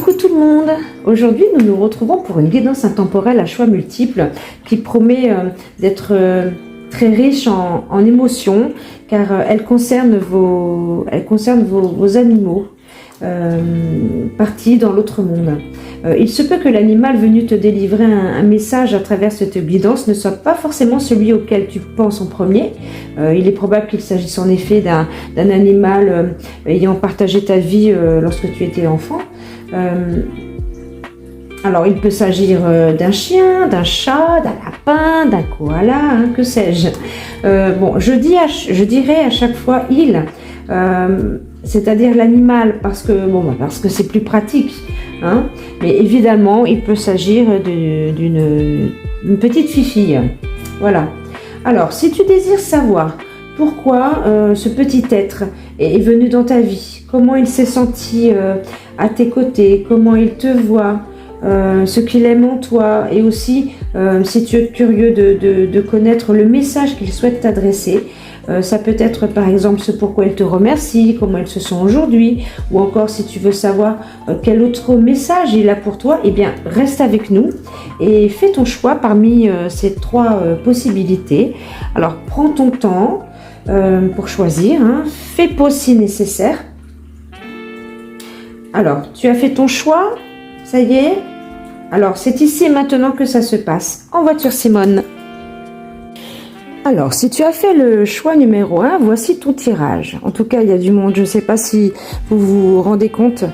Coucou tout le monde. Aujourd'hui, nous nous retrouvons pour une guidance intemporelle à choix multiples qui promet d'être très riche en émotions car elle concerne vos animaux partis dans l'autre monde. Il se peut que l'animal venu te délivrer un message à travers cette guidance ne soit pas forcément celui auquel tu penses en premier. Il est probable qu'il s'agisse en effet d'un animal ayant partagé ta vie lorsque tu étais enfant. Alors il peut s'agir d'un chien, d'un chat, d'un lapin, d'un koala, hein, que sais-je. Je dirais à chaque fois il, c'est-à-dire l'animal parce que c'est plus pratique. Hein, mais évidemment il peut s'agir d'une petite fifille. Voilà. Alors si tu désires savoir pourquoi ce petit être est venu dans ta vie, comment il s'est senti à tes côtés, comment il te voit, ce qu'il aime en toi, et aussi si tu es curieux de connaître le message qu'il souhaite t'adresser, ça peut être par exemple ce pourquoi il te remercie, comment il se sent aujourd'hui, ou encore si tu veux savoir quel autre message il a pour toi, eh bien reste avec nous et fais ton choix parmi ces trois possibilités. Alors prends ton temps pour choisir, hein. Fais pause si nécessaire. Alors, tu as fait ton choix, ça y est. Alors, c'est ici et maintenant que ça se passe. En voiture, Simone. Alors, si tu as fait le choix numéro 1, voici ton tirage. En tout cas, il y a du monde. Je ne sais pas si vous vous rendez compte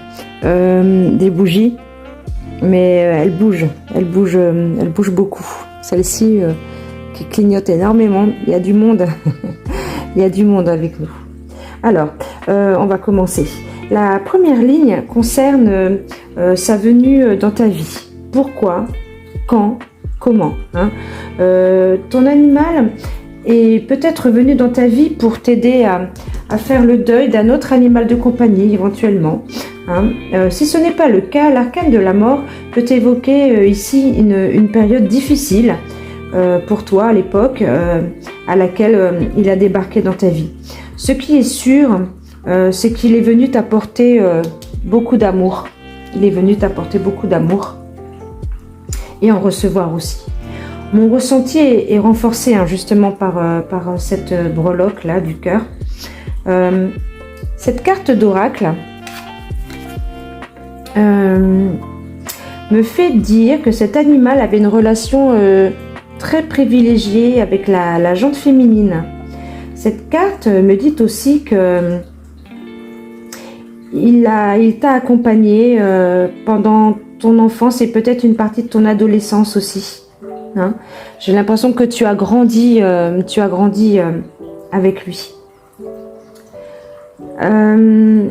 des bougies, mais elles bougent beaucoup. Celle-ci qui clignote énormément. Il y a du monde. Il y a du monde avec nous. Alors, on va commencer. La première ligne concerne sa venue dans ta vie. Pourquoi, quand, comment, hein. Ton animal est peut-être venu dans ta vie pour t'aider à faire le deuil d'un autre animal de compagnie éventuellement. Hein. Si ce n'est pas le cas, l'arcane de la mort peut évoquer ici une période difficile pour toi à l'époque à laquelle il a débarqué dans ta vie. Ce qui est sûr, c'est qu'il est venu t'apporter beaucoup d'amour. Il est venu t'apporter beaucoup d'amour et en recevoir aussi. Mon ressenti est renforcé justement par cette breloque là du cœur. Cette carte d'oracle me fait dire que cet animal avait une relation très privilégiée avec la jante féminine. Cette carte me dit aussi que il t'a accompagné pendant ton enfance et peut-être une partie de ton adolescence aussi. Hein. J'ai l'impression que tu as grandi avec lui. Je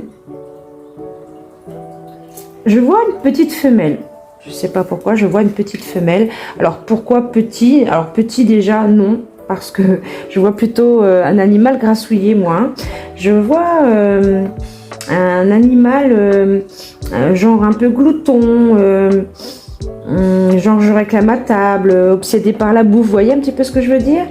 vois une petite femelle. Je ne sais pas pourquoi, je vois une petite femelle. Alors pourquoi petit? Alors petit déjà, non. Parce que je vois plutôt un animal grassouillé, moi. Je vois un animal genre un peu glouton, genre je réclame à table, obsédé par la bouffe. Vous voyez un petit peu ce que je veux dire?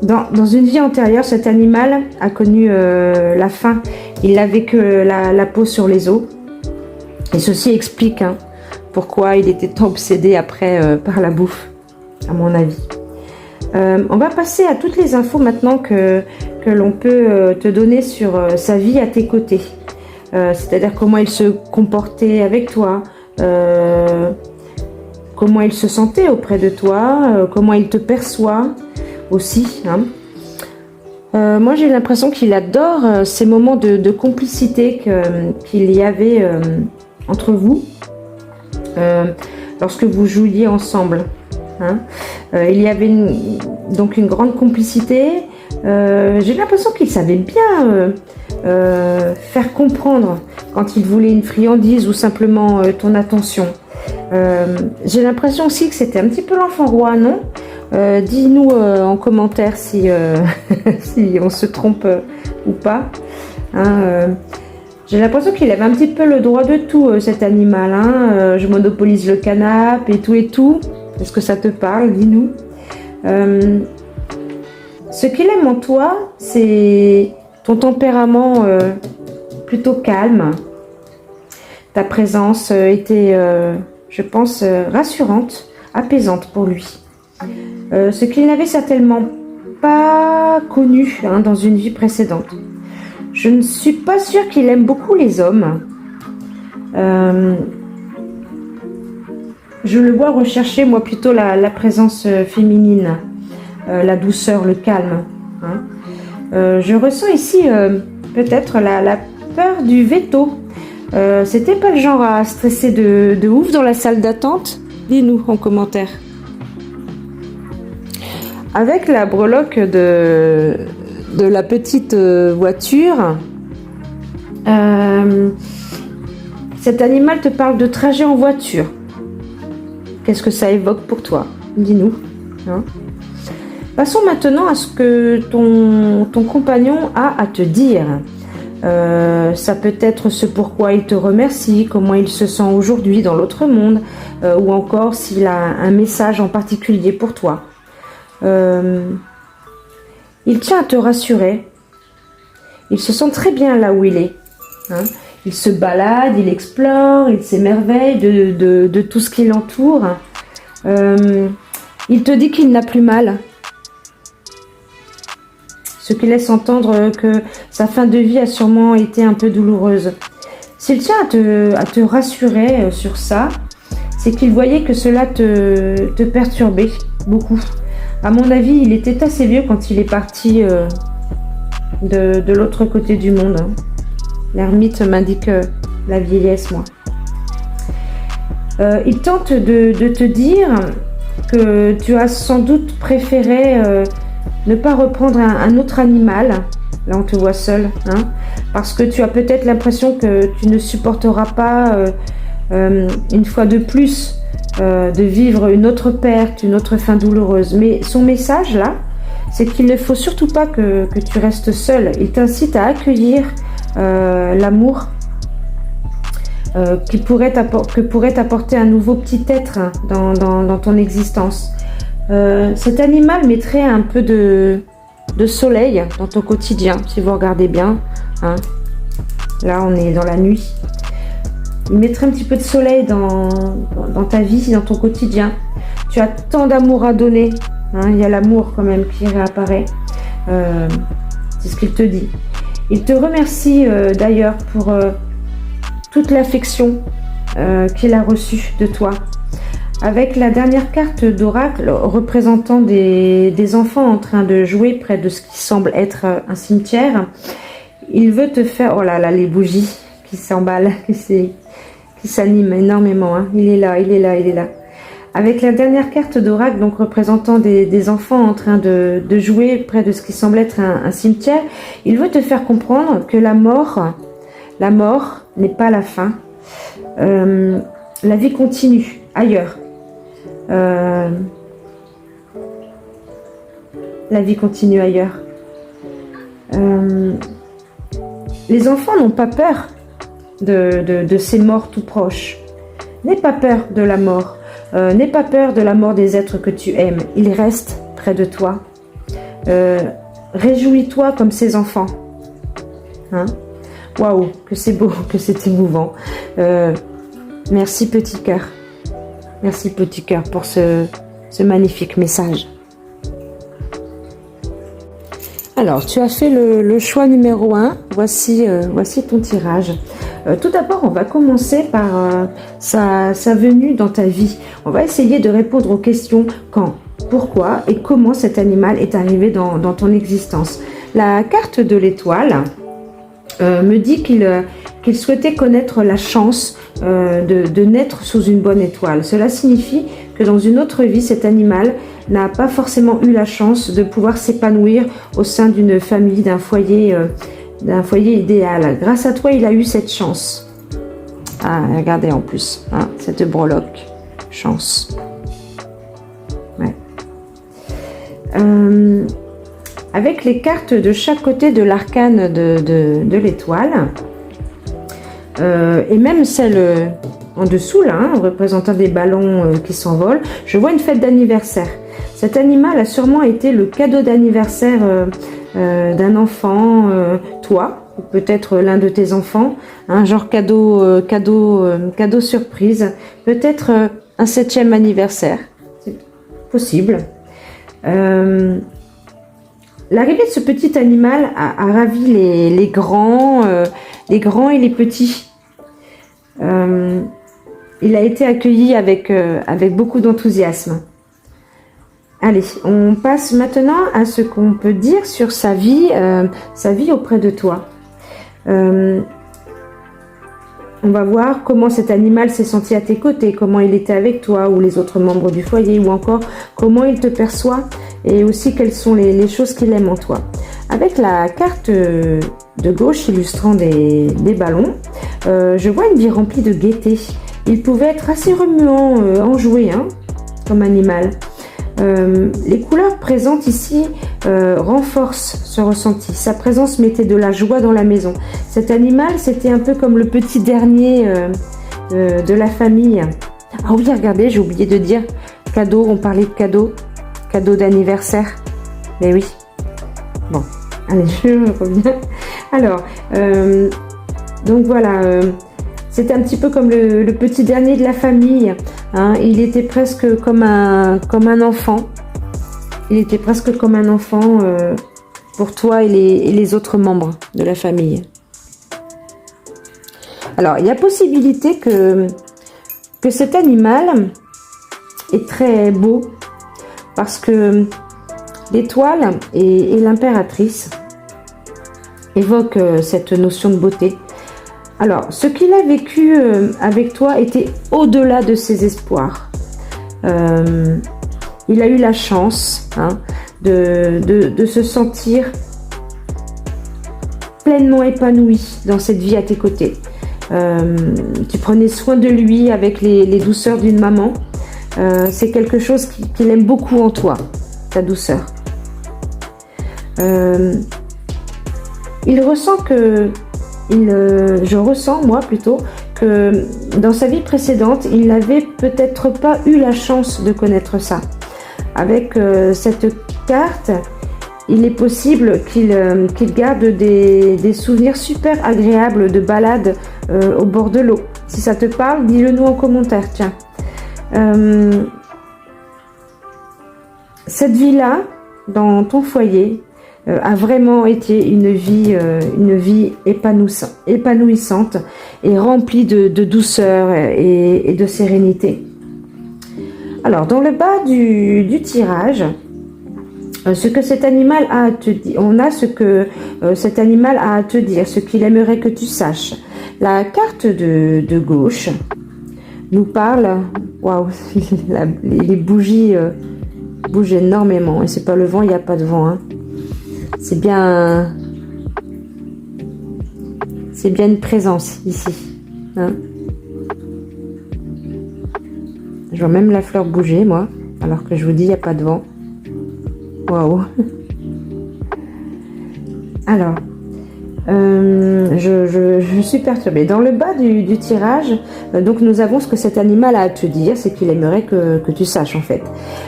Dans une vie antérieure, cet animal a connu la faim. Il n'avait que la peau sur les os. Et ceci explique pourquoi il était tant obsédé après par la bouffe, à mon avis. On va passer à toutes les infos maintenant que l'on peut te donner sur sa vie à tes côtés. C'est-à-dire comment il se comportait avec toi, comment il se sentait auprès de toi, comment il te perçoit aussi. Moi, j'ai l'impression qu'il adore ces moments de complicité qu'il y avait entre vous lorsque vous jouiez ensemble. Il y avait donc une grande complicité. J'ai l'impression qu'il savait bien faire comprendre quand il voulait une friandise ou simplement ton attention. J'ai l'impression aussi que c'était un petit peu l'enfant roi, non? Dis-nous en commentaire si on se trompe ou pas. J'ai l'impression qu'il avait un petit peu le droit de tout, cet animal. Je monopolise le canapé et tout. Est-ce que ça te parle? Dis-nous. Ce qu'il aime en toi, c'est ton tempérament plutôt calme, ta présence était, je pense, rassurante, apaisante pour lui. Ce qu'il n'avait certainement pas connu dans une vie précédente. Je ne suis pas sûre qu'il aime beaucoup les hommes. Je le vois rechercher, moi, plutôt la présence féminine, la douceur, le calme. Je ressens ici peut-être la peur du veto. C'était pas le genre à stresser de ouf dans la salle d'attente? Dis-nous en commentaire. Avec la breloque de la petite voiture, cet animal te parle de trajet en voiture. Qu'est-ce que ça évoque pour toi? Dis-nous. Passons maintenant à ce que ton compagnon a à te dire. Ça peut être ce pourquoi il te remercie, comment il se sent aujourd'hui dans l'autre monde, ou encore s'il a un message en particulier pour toi. Il tient à te rassurer. Il se sent très bien là où il est. Il se balade, il explore, il s'émerveille de tout ce qui l'entoure. Il te dit qu'il n'a plus mal. Ce qui laisse entendre que sa fin de vie a sûrement été un peu douloureuse. S'il tient à te rassurer sur ça, c'est qu'il voyait que cela te perturbait beaucoup. À mon avis, il était assez vieux quand il est parti de l'autre côté du monde. L'ermite m'indique la vieillesse, moi. Il tente de te dire que tu as sans doute préféré ne pas reprendre un autre animal. Là, on te voit seul, parce que tu as peut-être l'impression que tu ne supporteras pas une fois de plus de vivre une autre perte, une autre fin douloureuse. Mais son message là, c'est qu'il ne faut surtout pas que tu restes seul. Il t'incite à accueillir l'amour que pourrait t'apporter un nouveau petit être dans ton existence. Cet animal mettrait un peu de soleil dans ton quotidien, si vous regardez bien. Là, on est dans la nuit. Il mettrait un petit peu de soleil dans ta vie, dans ton quotidien. Tu as tant d'amour à donner. Il y a l'amour quand même qui réapparaît. C'est ce qu'il te dit. Il te remercie d'ailleurs pour toute l'affection qu'il a reçue de toi. Avec la dernière carte d'oracle représentant des enfants en train de jouer près de ce qui semble être un cimetière, il veut te faire... Oh là là, les bougies qui s'emballent, qui s'animent énormément. Il est là, il est là, il est là. Avec la dernière carte d'oracle, donc représentant des enfants en train de jouer près de ce qui semble être un cimetière, il veut te faire comprendre que la mort n'est pas la fin. La vie continue ailleurs. La vie continue ailleurs. Les enfants n'ont pas peur de ces morts tout proches. N'aie pas peur de la mort. N'aie pas peur de la mort des êtres que tu aimes. Ils restent près de toi. Réjouis-toi comme ces enfants. Waouh, que c'est beau, que c'est émouvant. Merci petit cœur. Merci petit cœur pour ce magnifique message. Alors, tu as fait le choix numéro 1. Voici ton tirage. Tout d'abord, on va commencer par sa venue dans ta vie. On va essayer de répondre aux questions quand, pourquoi et comment cet animal est arrivé dans ton existence. La carte de l'étoile me dit qu'il souhaitait connaître la chance de naître sous une bonne étoile. Cela signifie que dans une autre vie, cet animal n'a pas forcément eu la chance de pouvoir s'épanouir au sein d'une famille, d'un foyer idéal. Grâce à toi, il a eu cette chance. Regardez en plus, cette breloque. Chance. Ouais. Avec les cartes de chaque côté de l'arcane de l'étoile, et même celle en dessous, là, représentant des ballons qui s'envolent, je vois une fête d'anniversaire. Cet animal a sûrement été le cadeau d'anniversaire d'un enfant, toi, ou peut-être l'un de tes enfants, un genre cadeau surprise, peut-être un 7e anniversaire, c'est possible. L'arrivée de ce petit animal a ravi les grands et les petits. Il a été accueilli avec beaucoup d'enthousiasme. Allez, on passe maintenant à ce qu'on peut dire sur sa vie auprès de toi. On va voir comment cet animal s'est senti à tes côtés, comment il était avec toi ou les autres membres du foyer, ou encore comment il te perçoit et aussi quelles sont les choses qu'il aime en toi. Avec la carte de gauche illustrant des ballons, je vois une vie remplie de gaieté. Il pouvait être assez remuant, enjoué, comme animal. Les couleurs présentes ici renforcent ce ressenti. Sa présence mettait de la joie dans la maison. Cet animal, c'était un peu comme le petit dernier de la famille. Ah oui, regardez, j'ai oublié de dire cadeau, on parlait de cadeau d'anniversaire. Mais oui. Bon, allez, je reviens. Alors, donc voilà, c'était un petit peu comme le petit dernier de la famille. Il était presque comme un enfant. Il était presque comme un enfant pour toi et les autres membres de la famille. Alors, il y a possibilité que cet animal est très beau parce que l'étoile et l'impératrice évoquent cette notion de beauté. Alors, ce qu'il a vécu avec toi était au-delà de ses espoirs. Il a eu la chance de se sentir pleinement épanoui dans cette vie à tes côtés. Tu prenais soin de lui avec les douceurs d'une maman. C'est quelque chose qu'il aime beaucoup en toi, ta douceur. Il ressent je ressens moi plutôt que dans sa vie précédente, il n'avait peut-être pas eu la chance de connaître ça. Avec cette carte, il est possible qu'il garde des souvenirs super agréables de balades au bord de l'eau. Si ça te parle, dis-le nous en commentaire, tiens. Cette vie-là, dans ton foyer, a vraiment été une vie épanouissante et remplie de douceur et de sérénité. Alors, dans le bas du tirage, ce que cet animal a à te dire, on a ce que cet animal a à te dire, ce qu'il aimerait que tu saches. La carte de gauche nous parle, waouh, les bougies bougent énormément et c'est pas le vent, il n'y a pas de vent, C'est bien une présence ici. Je vois même la fleur bouger, moi, alors que je vous dis, il n'y a pas de vent. Waouh. Alors, je suis perturbée. Dans le bas du tirage, donc nous avons ce que cet animal a à te dire, c'est qu'il aimerait que tu saches en fait.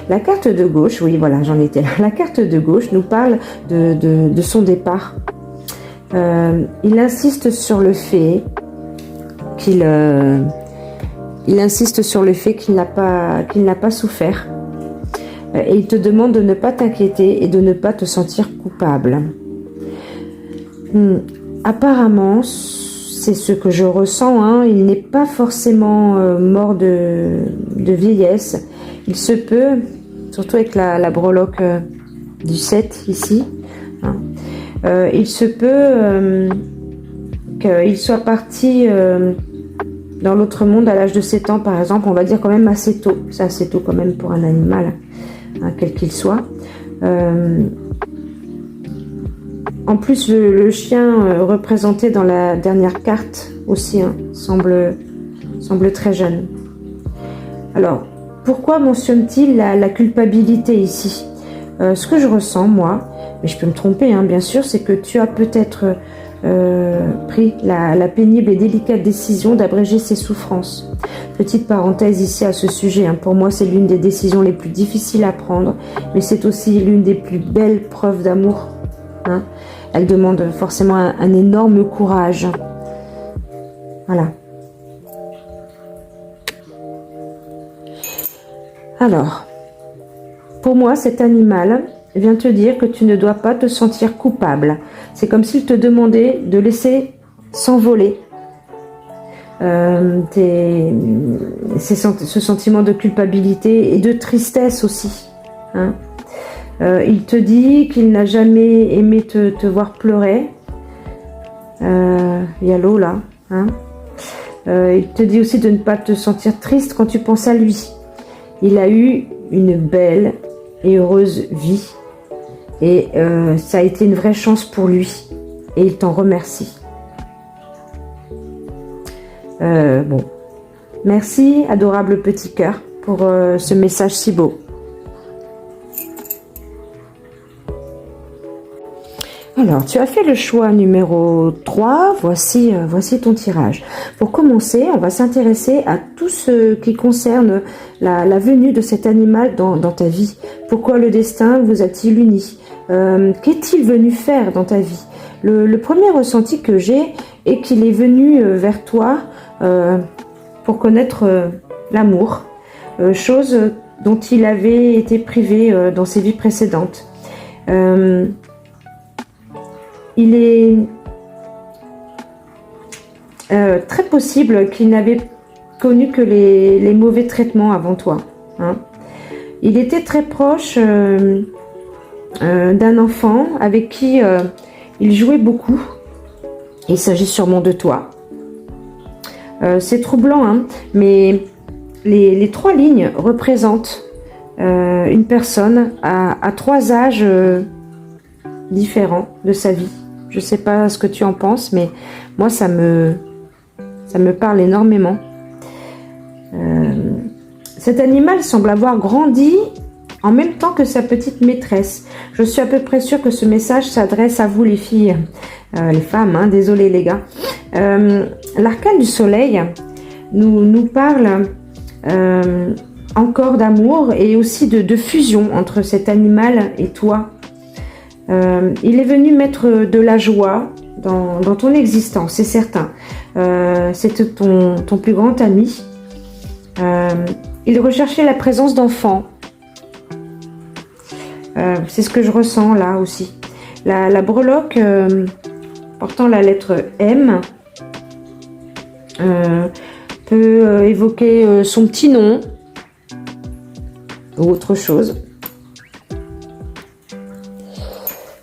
La carte de gauche, oui voilà, j'en étais là. La carte de gauche nous parle de son départ. Il insiste sur le fait qu'il n'a pas souffert. Et il te demande de ne pas t'inquiéter et de ne pas te sentir coupable. Apparemment, c'est ce que je ressens, il n'est pas forcément mort de vieillesse. Il se peut, surtout avec la breloque du 7 ici, il se peut qu'il soit parti dans l'autre monde à l'âge de 7 ans, par exemple, on va dire quand même assez tôt. C'est assez tôt quand même pour un animal, quel qu'il soit. En plus, le chien représenté dans la dernière carte aussi semble très jeune. Alors, pourquoi mentionne-t-il la culpabilité ici? Ce que je ressens, moi, mais je peux me tromper, bien sûr, c'est que tu as peut-être pris la pénible et délicate décision d'abréger ses souffrances. Petite parenthèse ici à ce sujet, pour moi c'est l'une des décisions les plus difficiles à prendre, mais c'est aussi l'une des plus belles preuves d'amour. elle demande forcément un énorme courage. Voilà. Alors, pour moi, cet animal vient te dire que tu ne dois pas te sentir coupable. C'est comme s'il te demandait de laisser s'envoler ce sentiment de culpabilité et de tristesse aussi. Hein. Il te dit qu'il n'a jamais aimé te voir pleurer. Il y a l'eau là. Hein. Il te dit aussi de ne pas te sentir triste quand tu penses à lui. Il a eu une belle et heureuse vie. Et ça a été une vraie chance pour lui. Et il t'en remercie. Bon. Merci, adorable petit cœur, pour ce message si beau. Alors, tu as fait le choix numéro 3, voici ton tirage. Pour commencer, on va s'intéresser à tout ce qui concerne la venue de cet animal dans ta vie. Pourquoi le destin vous a-t-il unis? Qu'est-il venu faire dans ta vie? Le premier ressenti que j'ai est qu'il est venu vers toi pour connaître l'amour, chose dont il avait été privé dans ses vies précédentes. Il est très possible qu'il n'avait connu que les mauvais traitements avant toi. Hein. Il était très proche d'un enfant avec qui il jouait beaucoup. Il s'agit sûrement de toi. C'est troublant, hein, mais les 3 lignes représentent une personne à 3 âges différents de sa vie. Je ne sais pas ce que tu en penses, mais moi, ça me parle énormément. Cet animal semble avoir grandi en même temps que sa petite maîtresse. Je suis à peu près sûre que ce message s'adresse à vous, les filles, les femmes, hein, désolé les gars. L'arcane du soleil nous parle encore d'amour et aussi de fusion entre cet animal et toi. Il est venu mettre de la joie dans ton existence, c'est certain. C'est ton plus grand ami. Il recherchait la présence d'enfants. C'est ce que je ressens là aussi. La breloque portant la lettre M peut évoquer son petit nom ou autre chose.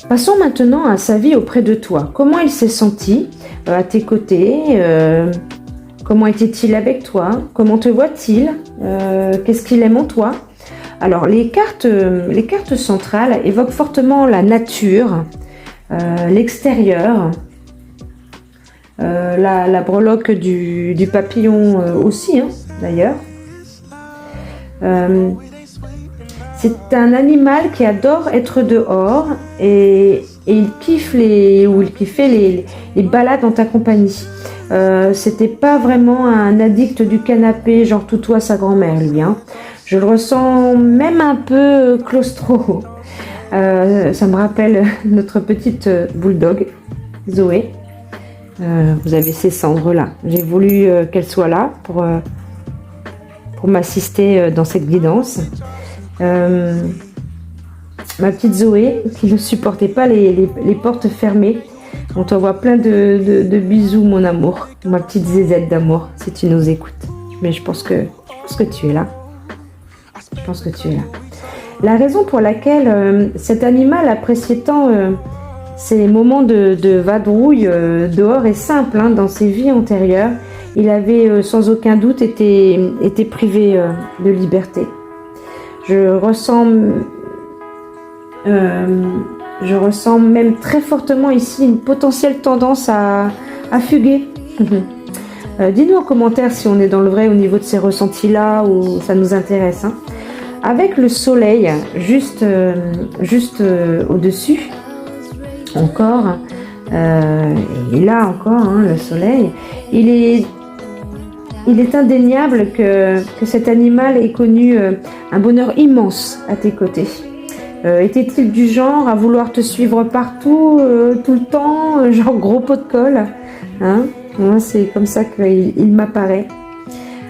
Passons maintenant à sa vie auprès de toi. Comment il s'est senti à tes côtés? Comment était-il avec toi? Comment te voit-il? Qu'est-ce qu'il aime en toi? Alors, les cartes centrales évoquent fortement la nature, l'extérieur, la breloque du papillon aussi, hein, d'ailleurs. C'est un animal qui adore être dehors et il kiffait les balades en ta compagnie. C'était pas vraiment un addict du canapé, genre toutoie sa grand-mère, lui. Hein. Je le ressens même un peu claustro. Ça me rappelle notre petite bulldog, Zoé. Vous avez ces cendres-là. J'ai voulu qu'elle soit là pour m'assister dans cette guidance. Ma petite Zoé qui ne supportait pas les portes fermées. On t'envoie plein de bisous, mon amour, ma petite zézette d'amour, si tu nous écoutes. Mais je pense que tu es là. Je pense que tu es là. La raison pour laquelle cet animal appréciait tant ces moments de vadrouille dehors est simple. Hein, dans ses vies antérieures, il avait sans aucun doute été privé de liberté. Je ressens même très fortement ici une potentielle tendance à fuguer. Dis-nous en commentaire si on est dans le vrai au niveau de ces ressentis-là ou ça nous intéresse. Hein. Avec le soleil juste au-dessus, encore, et là encore, hein, le soleil, il est indéniable que cet animal ait connu un bonheur immense à tes côtés. Était-il du genre à vouloir te suivre partout, tout le temps, genre gros pot de colle, hein? Moi, c'est comme ça qu'il m'apparaît.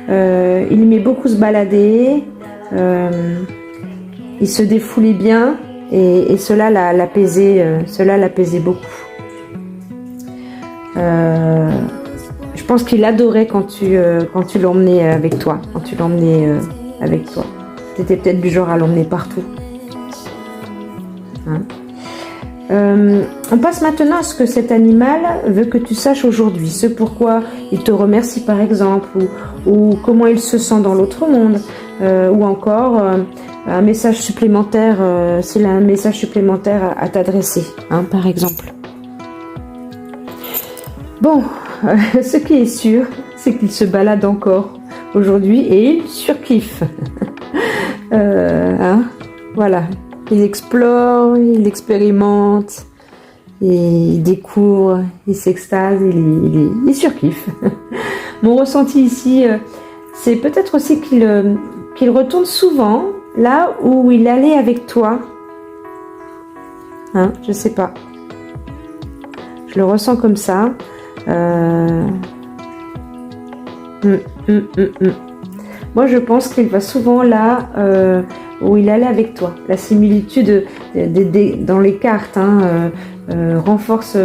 Il aimait beaucoup se balader, il se défoulait bien et cela l'apaisait beaucoup. Je pense qu'il adorait quand tu l'emmenais avec toi, T'étais peut-être du genre à l'emmener partout. Hein? On passe maintenant à ce que cet animal veut que tu saches aujourd'hui, ce pourquoi il te remercie par exemple, ou comment il se sent dans l'autre monde, ou encore un message supplémentaire, s'il a un message supplémentaire à t'adresser, hein, par exemple. Bon, ce qui est sûr, c'est qu'il se balade encore aujourd'hui et il surkiffe. Hein, voilà. Il explore, il expérimente, il découvre, il s'extase, il surkiffe. Mon ressenti ici, c'est peut-être aussi qu'il retourne souvent là où il allait avec toi. Hein, je sais pas. Je le ressens comme ça. Moi, je pense qu'il va souvent là où il allait avec toi. La similitude dans les cartes renforce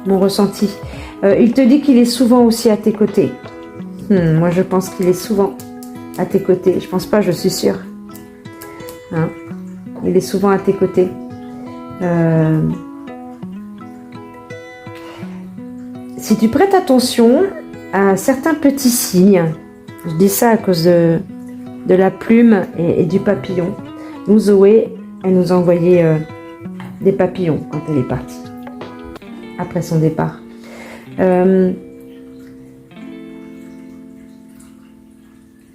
mon ressenti. Il te dit qu'il est souvent aussi à tes côtés. Moi, je pense qu'il est souvent à tes côtés. Je pense pas, je suis sûre. Hein? Il est souvent à tes côtés. Si tu prêtes attention à certains petits signes, je dis ça à cause de la plume et du papillon. Nous, Zoé, elle nous a envoyé des papillons quand elle est partie, après son départ.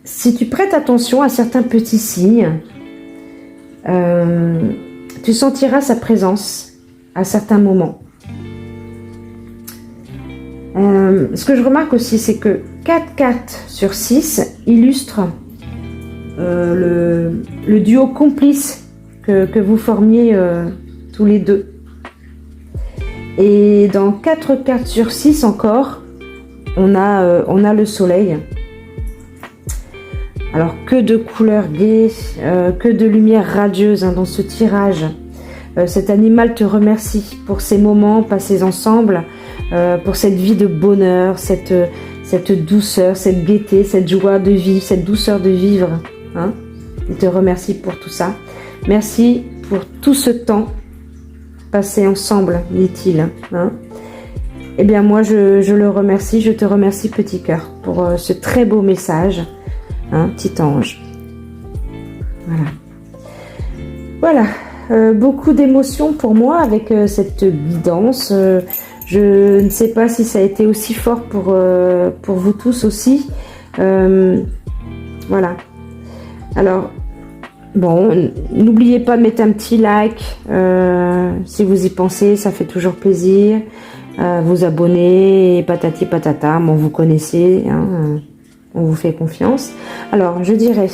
Si tu prêtes attention à certains petits signes, tu sentiras sa présence à certains moments. Ce que je remarque aussi, c'est que 4 cartes sur 6 illustrent le duo complice que vous formiez tous les deux. Et dans 4 cartes sur 6 encore, on a le soleil. Alors que de couleurs gaies, que de lumière radieuse dans ce tirage. Cet animal te remercie pour ces moments passés ensemble, pour cette vie de bonheur, cette douceur, cette gaieté, cette joie de vivre, cette douceur de vivre. Hein? Il te remercie pour tout ça. Merci pour tout ce temps passé ensemble, dit-il. Hein? Eh bien moi je le remercie, je te remercie petit cœur pour ce très beau message, hein, petit ange. Voilà. Beaucoup d'émotions pour moi avec cette guidance. Je ne sais pas si ça a été aussi fort pour vous tous aussi. Voilà. Alors, bon, n'oubliez pas de mettre un petit like si vous y pensez, ça fait toujours plaisir. Vous abonner, patati patata, bon, vous connaissez, hein, on vous fait confiance. Alors, je dirais...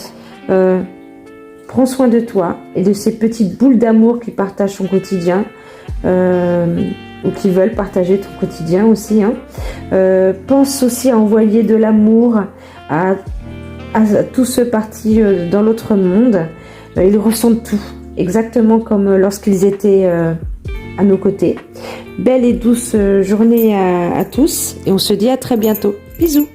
prends soin de toi et de ces petites boules d'amour qui partagent ton quotidien ou qui veulent partager ton quotidien aussi. Hein. Pense aussi à envoyer de l'amour à tous ceux partis dans l'autre monde. Ils ressentent tout, exactement comme lorsqu'ils étaient à nos côtés. Belle et douce journée à tous et on se dit à très bientôt. Bisous.